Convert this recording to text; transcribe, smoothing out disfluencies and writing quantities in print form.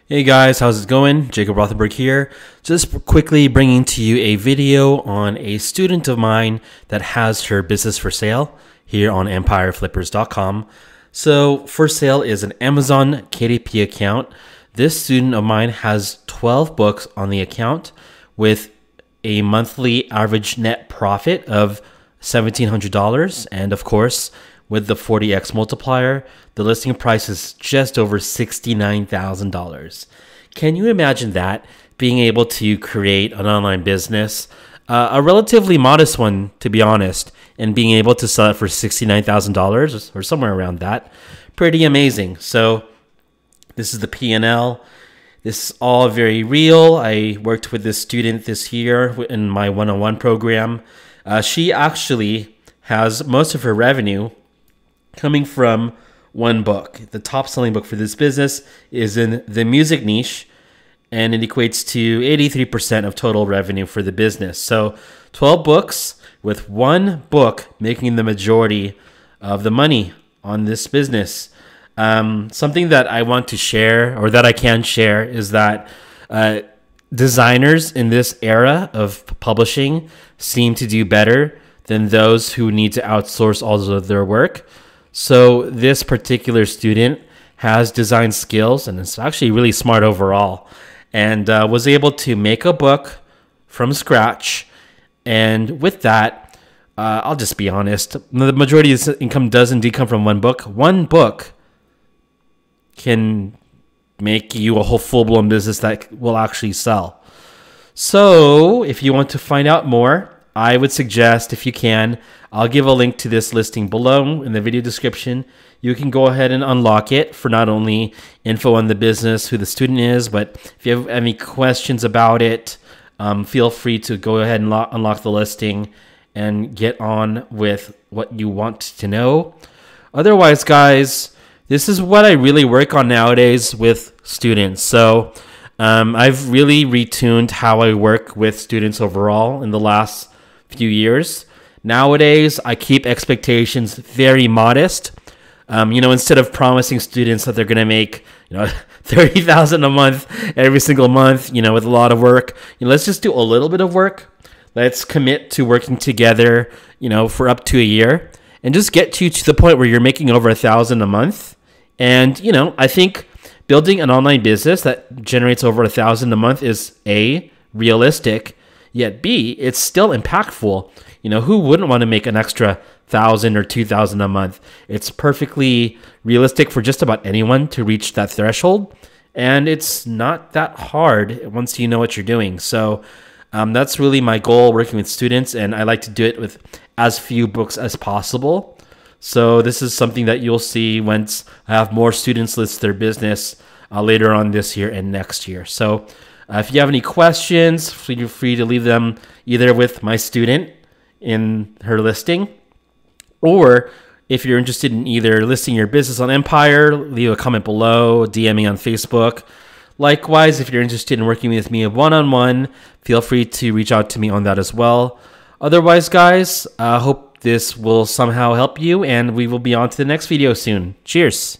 Hey guys, how's it going? Jacob Rothenberg here. Just quickly bringing to you a video on a student of mine that has her business for sale here on empireflippers.com. So for sale is an Amazon KDP account. This student of mine has 12 books on the account with a monthly average net profit of $1,700, and of course with the 40x multiplier, the listing price is just over $69,000. Can you imagine that? Being able to create an online business, a relatively modest one, to be honest, and being able to sell it for $69,000 or somewhere around that. Pretty amazing. So this is the P&L. This is all very real. I worked with this student this year in my one-on-one program. She actually has most of her revenue coming from one book. The top selling book for this business is in the music niche, and it equates to 83% of total revenue for the business. So 12 books with one book making the majority of the money on this business. Something that I want to share, or that I can share, is that designers in this era of publishing seem to do better than those who need to outsource all of their work. So this particular student has design skills and is actually really smart overall, and was able to make a book from scratch. And with that, I'll just be honest, the majority of this income does indeed come from one book. One book can make you a whole full-blown business that will actually sell. So if you want to find out more, I would suggest, if you can, I'll give a link to this listing below in the video description. You can go ahead and unlock it for not only info on the business, who the student is, but if you have any questions about it, feel free to go ahead and unlock the listing and get on with what you want to know. Otherwise, guys, this is what I really work on nowadays with students. So I've really retuned how I work with students overall in the last few years. Nowadays, I keep expectations very modest. Instead of promising students that they're going to make, $30,000 a month every single month, with a lot of work, let's just do a little bit of work. Let's commit to working together, for up to a year, and just get you to the point where you're making over $1,000 a month. And, I think building an online business that generates over $1,000 a month is A, realistic, yet B, it's still impactful. Who wouldn't want to make an extra $1,000 or $2,000 a month? It's perfectly realistic for just about anyone to reach that threshold, and it's not that hard once you know what you're doing. So that's really my goal working with students, and I like to do it with as few books as possible. So this is something that you'll see once I have more students list their business later on this year and next year. So if you have any questions, feel free to leave them either with my student in her listing, or if you're interested in either listing your business on Empire, leave a comment below, DM me on Facebook. Likewise, if you're interested in working with me one-on-one, feel free to reach out to me on that as well. Otherwise, guys, I hope this will somehow help you, and we will be on to the next video soon. Cheers!